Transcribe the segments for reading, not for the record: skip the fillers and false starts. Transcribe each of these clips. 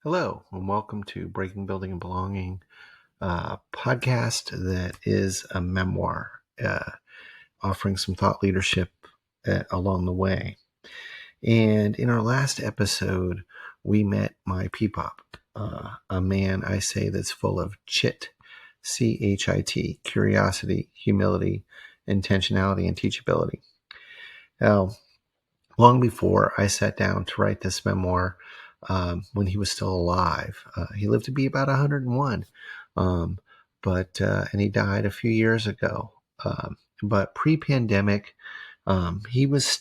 Hello, and welcome to Breaking, Building, and Belonging podcast that is a memoir, offering some thought leadership along the way. And in our last episode, we met my Pepop, a man I say that's full of chit, CHIT, curiosity, humility, intentionality, and teachability. Now, long before I sat down to write this memoir, when he was still alive. He lived to be about 101, and he died a few years ago. But pre-pandemic, he's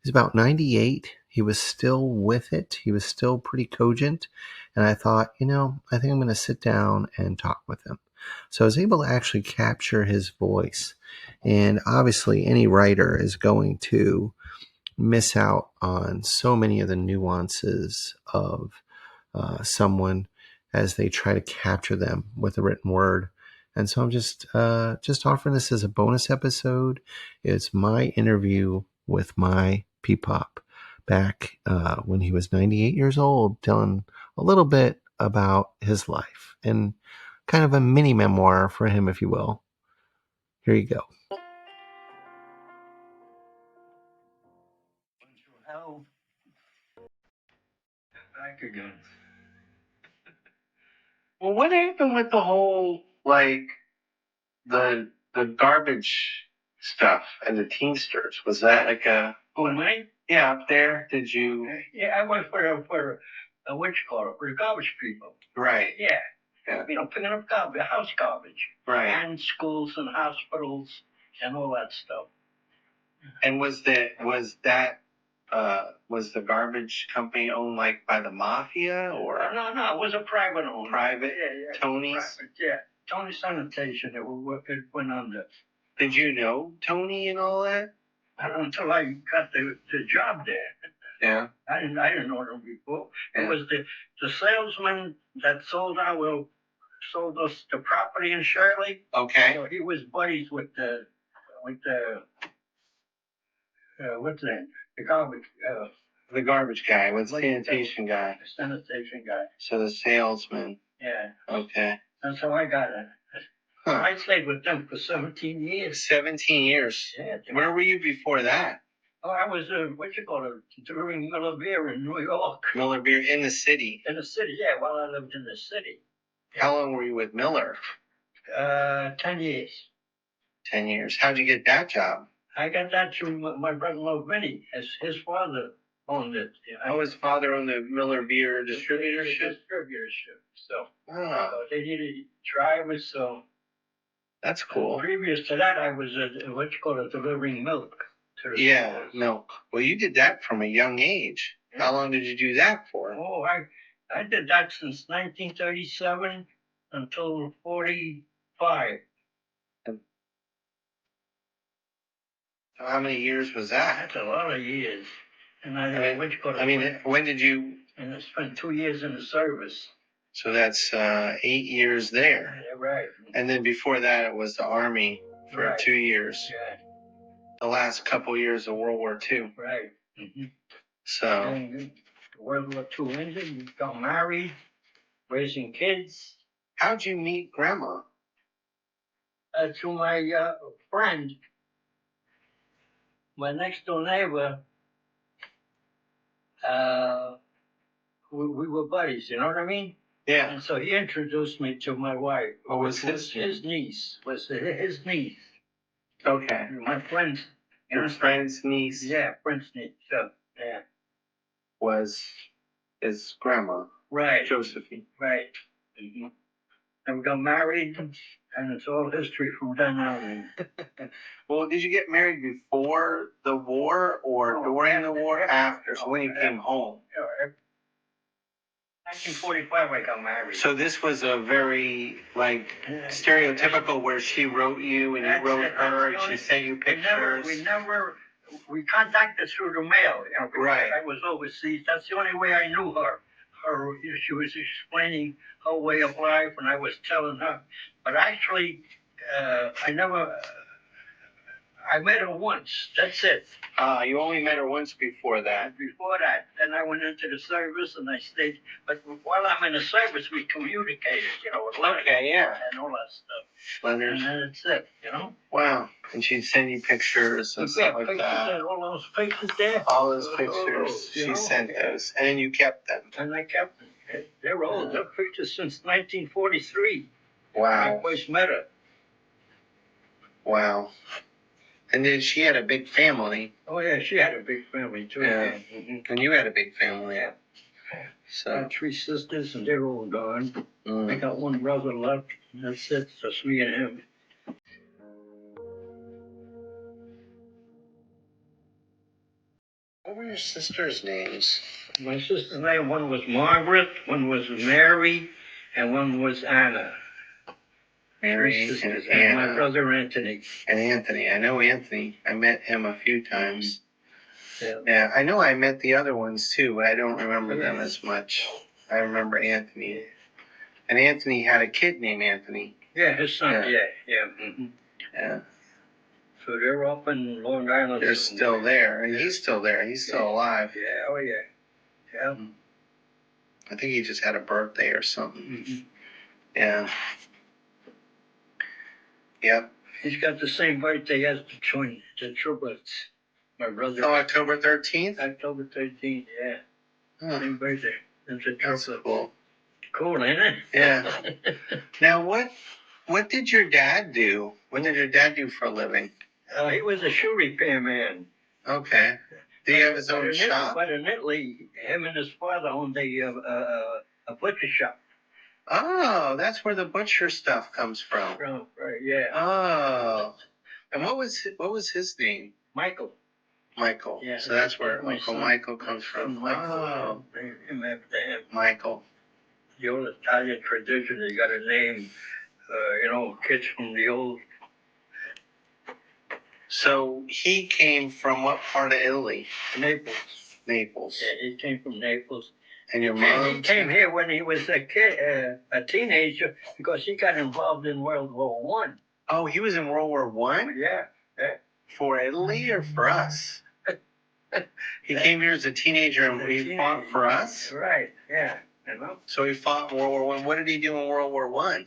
about 98. He was still with it. He was still pretty cogent. And I thought, I think I'm going to sit down and talk with him. So I was able to actually capture his voice. And obviously, any writer is going to miss out on so many of the nuances of someone as they try to capture them with a written word. And so I'm just offering this as a bonus episode. It's my interview with my Pepop back when he was 98 years old, telling a little bit about his life and kind of a mini memoir for him, if you will. Here you go. Back again. Well, what happened with the whole the garbage stuff and the Teamsters? Was that like a me? Yeah, up there. Did you? Yeah, I went for what you call it, for the garbage people. Right. Yeah. Picking up garbage, house garbage. Right. And schools and hospitals and all that stuff. And was the garbage company owned like by the mafia or? No, it was a private owner. Private? Yeah. Tony's? Private, yeah. Tony Sanitation that it went under. Did you know Tony and all that? Until I got the job there. Yeah. I didn't know them before. Yeah. It was the salesman that sold us the property in Shirley. Okay. So he was buddies with the what's that? The garbage guy, with the sanitation guy. The sanitation guy. So the salesman. Yeah. Okay. That's how I got it. Huh. I stayed with them for 17 years. 17 years? Yeah. Where were you before that? Oh, I was, during Miller Beer in New York. Miller Beer in the city? In the city, yeah, while I lived in the city. Yeah. How long were you with Miller? 10 years. 10 years. How'd you get that job? I got that through my brother-in-law, Vinny. His father owned it. Yeah. Oh, his father owned the Miller Beer distributorship? Distributorship. So they needed drivers, so. That's cool. Previous to that, I was delivering milk. Yeah, milk. Well, you did that from a young age. Yeah. How long did you do that for? Oh, I did that since 1937 until 45. How many years was that? That's a lot of years. And when did you? And I spent 2 years in the service. So that's 8 years there. Yeah, right. And then before that, it was the Army for 2 years. Yeah. The last couple years of World War II. Right. Mm-hmm. So. And World War II ended, you got married, raising kids. How'd you meet Grandma? Through my friend. My next door neighbor, we were buddies, you know what I mean? Yeah. And so he introduced me to my wife. What was his niece? His niece. Okay. My friend's. Your friend's niece? Yeah, friend's niece. So, yeah. Was his grandma. Right. Josephine. Right. Mm-hmm. And we got married, and it's all history from then on. Well, did you get married before the war or during the war? After. So when you came home? 1945, I got married. So this was a very, stereotypical where she wrote you and you wrote her and she sent you pictures. We contacted through the mail. Right. I was overseas. That's the only way I knew her. She was explaining her way of life and I was telling her. But actually, I met her once. That's it. You only met her once before that. Before that, then I went into the service and I stayed. But while I'm in the service, we communicated, with letters and all that stuff. Letters. And that's it, Wow. And she'd send you pictures and stuff like that. All those pictures there. All those pictures. She sent those. And you kept them. And I kept them. They're old. They're pictures since 1943. Wow. When I first met her. Wow. And then she had a big family. Oh, yeah, she had a big family, too. Yeah. Mm-hmm. And you had a big family. Yeah. So. I had 3 sisters, and they're all gone. I got 1 brother left. That's it. Just me and him. What were your sisters' names? My sister's name, one was Margaret, one was Mary, and one was Anna. Mary and Anna. My brother Anthony. And Anthony. I know Anthony. I met him a few times. Yeah. Yeah, I know I met the other ones too, but I don't remember them as much. I remember Anthony. And Anthony had a kid named Anthony. Yeah, his son. Yeah. Mm-hmm. Yeah. So they're up in Long Island. They're still there. And he's still there. He's still alive. Yeah, oh yeah. Yeah. I think he just had a birthday or something. Mm-hmm. Yeah. Yep. He's got the same birthday as the triplets. My brother. Oh, October 13th? October 13th, yeah. Huh. Same birthday. That's cool. Cool, ain't it? Yeah. Now, what did your dad do? What did your dad do for a living? He was a shoe repair man. Okay. Did he have his own shop? But in Italy, him and his father owned a butcher shop. Oh, that's where the butcher stuff comes from. Right, yeah. Oh. And what was his name? Michael. Michael. Yeah. So that's where Uncle Michael comes from. Oh. Him after him. Michael. The old Italian tradition, you got to name, kids from the old. So he came from what part of Italy? Naples. Naples. Yeah, he came from Naples. And your mom? He came here when he was a kid, a teenager, because he got involved in World War One. Oh, he was in World War One? Yeah. For Italy or for us? He came here as a teenager and he fought for us? Right, yeah. So he fought in World War One. What did he do in World War One?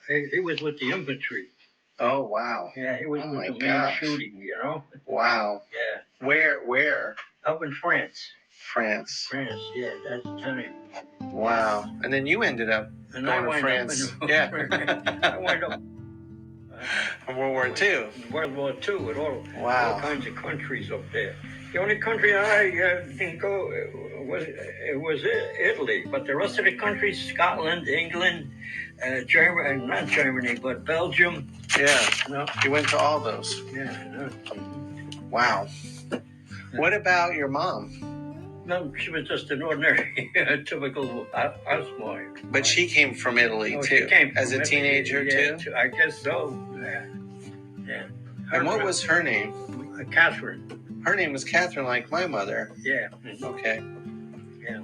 He was with the infantry. Oh, wow. Yeah, he was with the main shooting, Wow. Yeah. Where? Up in France. France, yeah, that's the time. Wow. And then you ended up going to France. I went up. In World War II. World War II with all kinds of countries up there. The only country I didn't go was Italy, but the rest of the countries, Scotland, England, Germany, not Germany, but Belgium. Yeah, you went to all those. Yeah. Wow. What about your mom? No, she was just an ordinary, typical housewife. But she came from Italy too. She came as a teenager too. I guess so. Yeah. And what was her name? Catherine. Her name was Catherine, like my mother. Yeah. Okay. Yeah.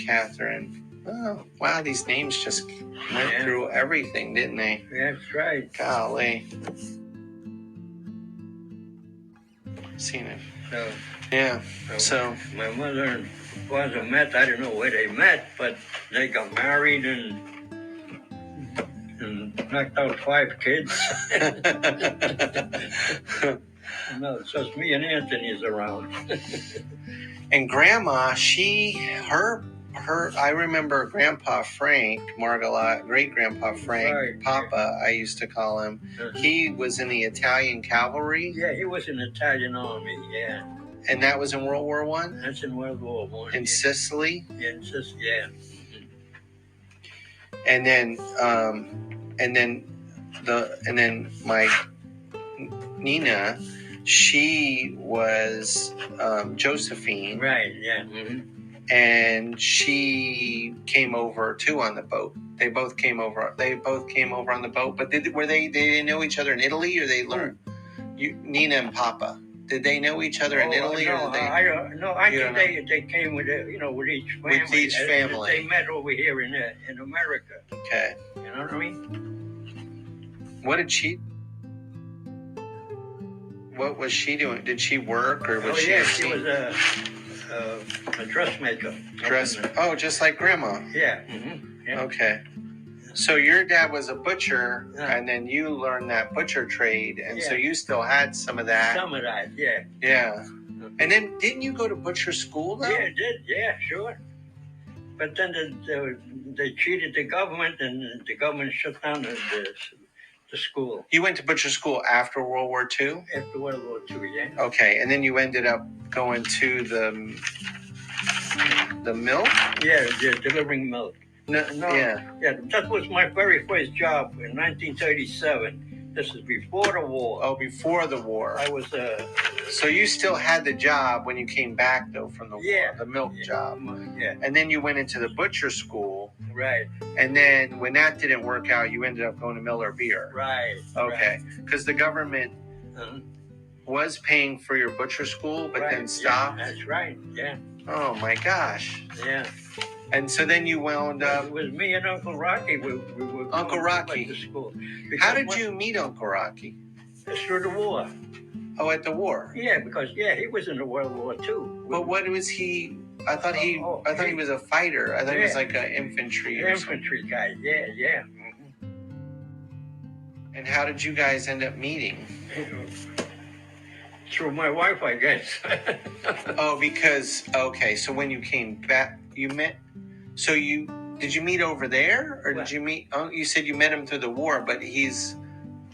Catherine. Oh, wow! These names just went through everything, didn't they? Yeah, that's right. Golly. Seen it. So. Yeah. So my mother and father met. I don't know where they met, but they got married and knocked out 5 kids. No, it's just me and Anthony's around. And Grandma, I remember Grandpa Frank, Margolot, great Grandpa Frank, right. Papa, I used to call him. He was in the Italian cavalry. Yeah, he was in the Italian army, yeah. And that was in World War One? That's in World War One. In Sicily? Yeah, in Sicily, yeah. And then my Nina, she was Josephine. Right, yeah. Mm-hmm. And she came over too on the boat. They both came over on the boat. But they didn't know each other in Italy, or they learned? Nina and Papa. Did they know each other in Italy, or did they? No, I think they came with with each family. With each family. They met over here in America. Okay. You know what I mean? What did she? what was she doing? Did she work or was she? Oh yeah, she was a dressmaker. Oh, just like Grandma. Yeah. Mm-hmm. Yeah. Okay. So your dad was a butcher, and then you learned that butcher trade, and so you still had some of that. Some of that, yeah. Yeah. And then didn't you go to butcher school though? Yeah, I did. Yeah, sure. But then they cheated the government, and the government shut down the school. You went to butcher school after World War II? After World War II, yeah. Okay, and then you ended up going to the milk? Yeah, delivering milk. No, yeah, that was my very first job in 1937. This is before the war. Oh, before the war. I was So you still had the job when you came back though from the war, the milk job. Yeah. And then you went into the butcher school. Right. And then when that didn't work out, you ended up going to Miller Beer. Right. Okay. Because the government was paying for your butcher school, but then stopped. Yeah, that's right. Yeah. Oh my gosh. Yeah. And so then you wound up. It was me and Uncle Rocky. We were Uncle Rocky. To school. How did you meet Uncle Rocky? Through the war. Oh, at the war. Yeah, because he was in the World War II. But what was he? I thought he was a fighter. I thought he was like an infantry. Infantry guy. Yeah, yeah. Mm-hmm. And how did you guys end up meeting? Through my wife, I guess. Oh, because so when you came back, you met. So did you meet over there, or did you meet? Oh, you said you met him through the war, but he's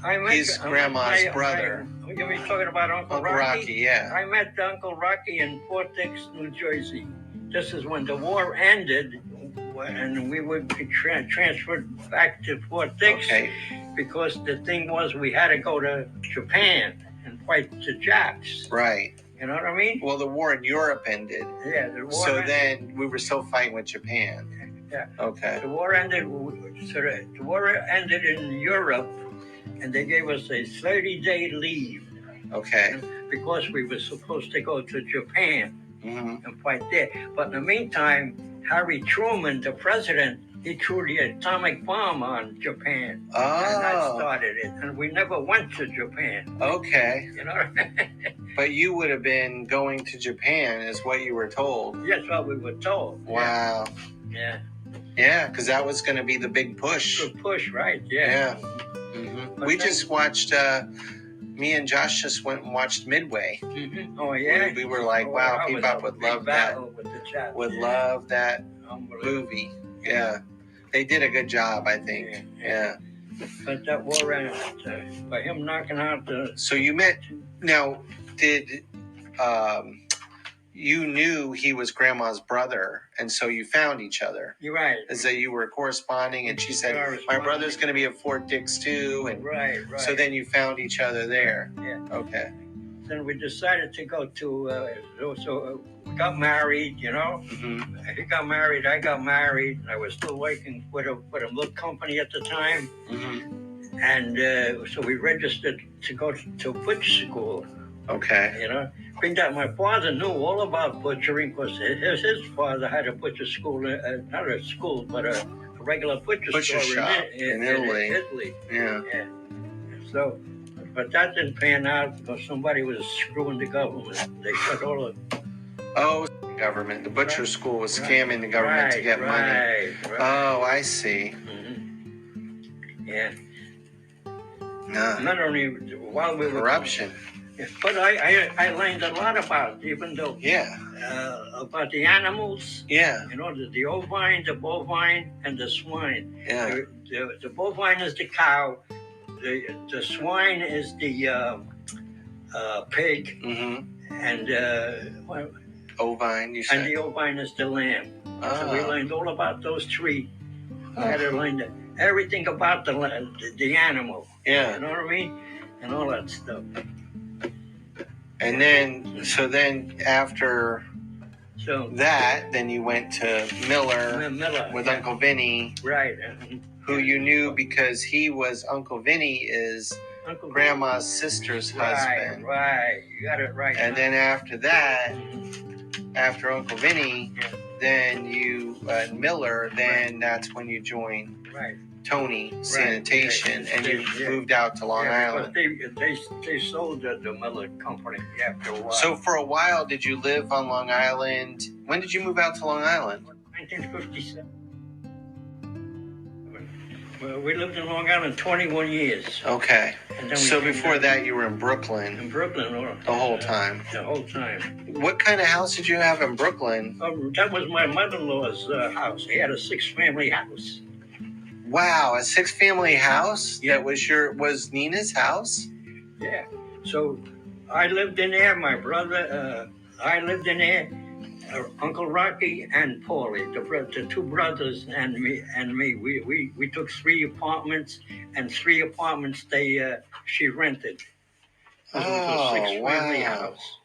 Grandma's brother. You mean talking about Uncle Rocky? Yeah. I met Uncle Rocky in Fort Dix, New Jersey. This is when the war ended, and we would be transferred back to Fort Dix. Okay. Because the thing was, we had to go to Japan and fight the Japs. Right. You know what I mean? Well, the war in Europe ended. Yeah, the war. So then we were still fighting with Japan. Yeah. Okay. The war ended. So the war ended in Europe, and they gave us a 30-day leave. Okay. Because we were supposed to go to Japan and fight there. But in the meantime, Harry Truman, the president, he threw the atomic bomb on Japan. Oh. And that started it. And we never went to Japan. Okay. You know what I mean? But you would have been going to Japan is what you were told. That's what we were told. Wow. Yeah. Yeah, because that was going to be the big push. The push, right. Yeah. Mm-hmm. We just watched... me and Josh just went and watched Midway. Mm-hmm. Oh yeah. We were like, wow, Pepop would love that. Would love that movie. Yeah. They did a good job, I think. Yeah. But that war ended by him knocking out the. So you met. Now, did you knew he was Grandma's brother, and so you found each other? You're right. Is that you were corresponding, and she said, "My brother's going to be at Fort Dix too," and right. So then you found each other there. Yeah. Okay. Then we decided to go to. We got married. You know. Mm-hmm. He got married. I got married. I was still working with a little company at the time. Mm-hmm. And so we registered to go to butcher school. Okay. You know, being that my father knew all about butchering because his father had a butcher school, not a school, but a regular butcher store shop in Italy. Yeah. So, but that didn't pan out because somebody was screwing the government. They cut all the... Oh, government. The butcher school was scamming the government to get money. Right. Oh, I see. Mm-hmm. Yeah. No. Not only while we were... Corruption. But I learned a lot about, even though about the animals. Yeah. You know, the ovine, the bovine, and the swine. Yeah. The bovine is the cow. The swine is the pig. Mm-hmm. And ovine, you said. And the ovine is the lamb. So we learned all about those three. I had to learn everything about the animal. Yeah. You know what I mean? And all that stuff. And then, after that, then you went to Miller with Uncle Vinny. Right. Who you knew because he was, Uncle Vinny is Uncle Grandma's sister's husband. Right. You got it right. And then after that, after Uncle Vinny, then you, Miller, then that's when you joined Tony Sanitation, and you moved out to Long Island. They sold the Miller Company after a while. So for a while, did you live on Long Island? When did you move out to Long Island? 1957. Well, we lived in Long Island 21 years. Okay. So before that, you were in Brooklyn. In Brooklyn, the whole time. The whole time. What kind of house did you have in Brooklyn? That was my mother-in-law's house. He had a 6-family house. Wow, a 6-family house? Yeah. That was Nina's house? Yeah. So I lived in there. My brother, I lived in there. Uncle Rocky and Paulie, the two brothers and me. We took 3 apartments, and 3 apartments she rented. It was a 6-family house.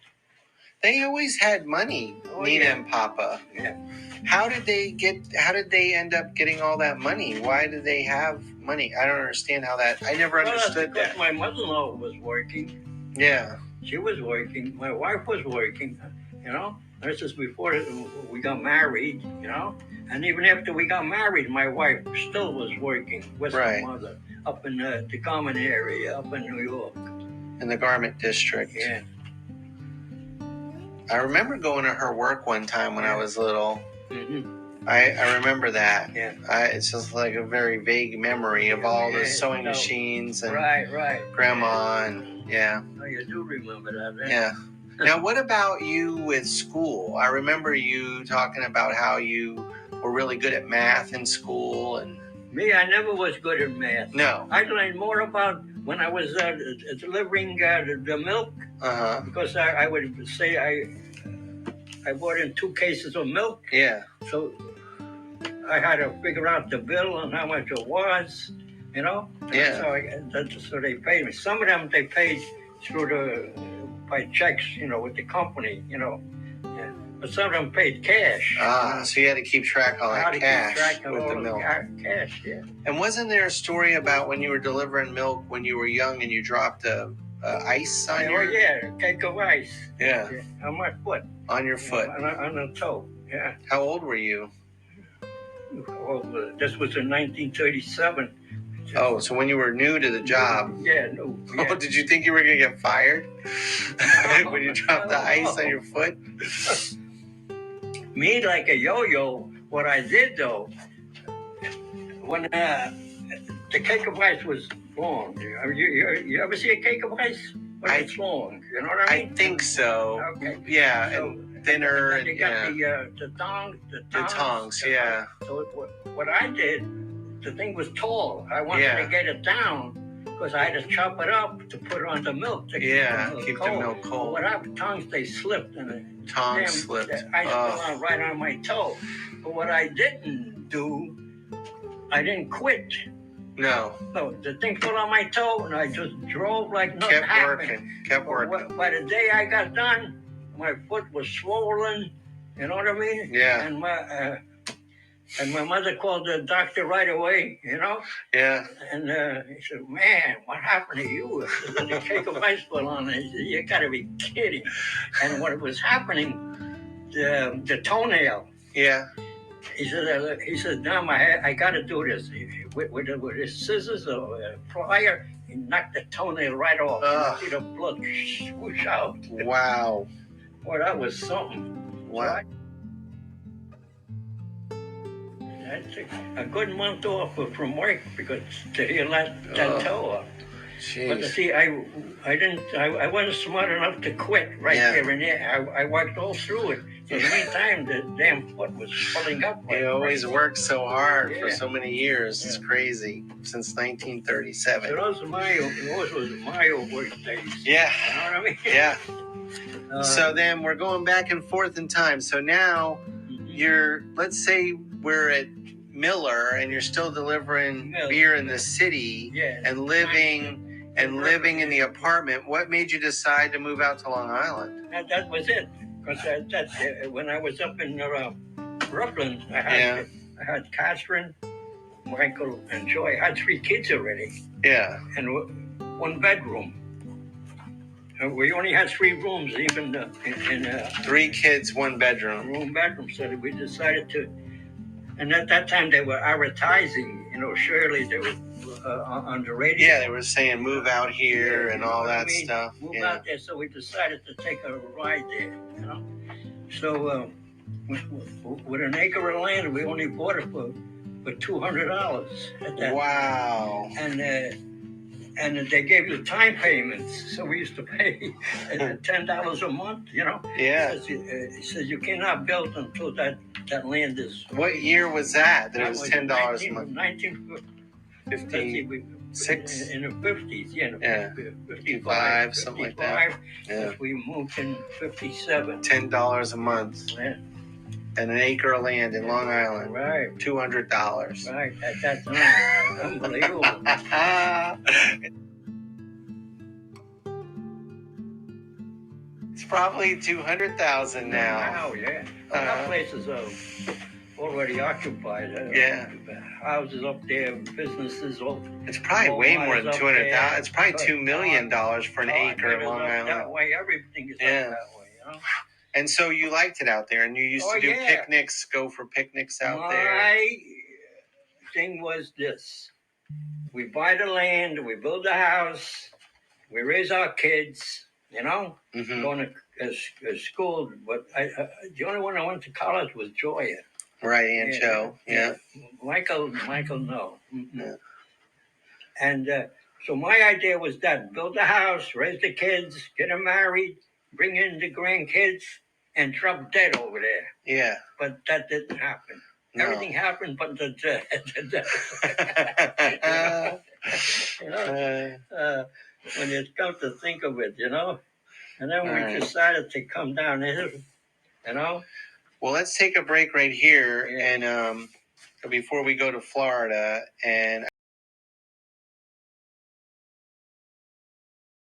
They always had money, Nina and Papa. Yeah. How did they end up getting all that money? Why did they have money? I don't understand I never understood that. My mother-in-law was working. Yeah. She was working. My wife was working, This is before we got married, And even after we got married, my wife still was working with my mother up in the Common area, up in New York. In the Garment District. Yeah. I remember going to her work one time when I was little. Mm-hmm. I remember that. Yeah. It's just like a very vague memory of all the sewing machines and Grandma and Oh, you do remember that, right? Yeah. Now, what about you with school? I remember you talking about how you were really good at math in school. And me, I never was good at math. No. I learned more about when I was delivering the milk. Uh-huh. Because I would say I bought in 2 cases of milk. Yeah. So I had to figure out the bill and how much it was, Yeah. So they paid me. Some of them they paid by checks, with the company, Yeah. But some of them paid cash. So you had to keep track of all that cash with the milk. Cash, yeah. And wasn't there a story about when you were delivering milk when you were young and you dropped ice on your... Oh, yeah, a cake of ice. Yeah. On my foot. On your foot. On the toe, yeah. How old were you? This was in 1937. Oh, so when you were new to the job. Yeah, no. Yeah. Oh, did you think you were going to get fired? When you dropped the ice on your foot? Me, like a yo-yo, what I did, though, when the cake of ice was long. You ever see a cake of ice? It's long, you know what I mean? I think so. Okay. Yeah, so, and thinner. And you got the tongs. The tongs, yeah. So what I did, the thing was tall. I wanted to get it down because I had to chop it up to put it on the milk. To keep the milk cold. What happened? Tongs, they slipped. And the tongs slipped. The ice fell right on my toe. But what I didn't do, I didn't quit. No, the thing fell on my toe, and I just drove like nothing happened. Kept working. By the day I got done, my foot was swollen. You know what I mean? Yeah. And my mother called the doctor right away. Yeah. And he said, "Man, what happened to you?" The cake of ice fell on. And he said, "You got to be kidding!" And what was happening, the toenail. Yeah. He said, "Now I got to do this with his scissors or a plier." He knocked the toenail right off. You see the blood swoosh out. Wow. Well, that was something. Wow. I took a good month off from work because to heal that toe up. Jeez. But see, I wasn't smart enough to quit there and there. I worked all through it. In the meantime, the damn foot was pulling up. You always worked so hard for so many years. It's crazy. Since 1937. So those was my work days. Yeah. You know what I mean? Yeah. So then we're going back and forth in time. So now let's say we're at Miller and you're still delivering beer in the city and living in the apartment. What made you decide to move out to Long Island? That was it. Because when I was up in Brooklyn, I had Catherine, Michael, and Joy. I had 3 kids already. Yeah. And 1 bedroom. And we only had 3 rooms, even in 3 kids, 1 bedroom. So we decided to. And at that time, they were advertising Shirley, they were on the radio. Yeah, they were saying move out here and all that stuff. Move out there, so we decided to take a ride there. So with an acre of land, we only bought it for $200 at that. Wow. And they gave you time payments, so we used to pay $10 a month. Yeah. It says you cannot build until that land is. What year was that? That it was $10 a month. 1956 in the 50s. Yeah. 55, something like that. Yeah. We moved in 57. $10 a month. Yeah. And an acre of land in Long Island. Right. $200. Right, at that time. Unbelievable. It's probably 200,000 now. Wow, yeah. That place is already occupied. Houses up there, businesses. It's probably way more than 200,000. It's probably $2 million for an acre in Long Island. That way, everything is that way. And so you liked it out there, and you used to do picnics, go for picnics out there. My thing was this. We buy the land, we build a house, we raise our kids, Mm-hmm. going to school. But the only one I went to college was Joya. Right, Aunt Joe. Yeah. Michael, no. Mm-hmm. Yeah. And so my idea was that build a house, raise the kids, get them married, bring in the grandkids, and drop dead over there. Yeah. But that didn't happen. No. Everything happened but the death. When you come to think of it, And then we decided to come down here, Well, let's take a break right here, and before we go to Florida, and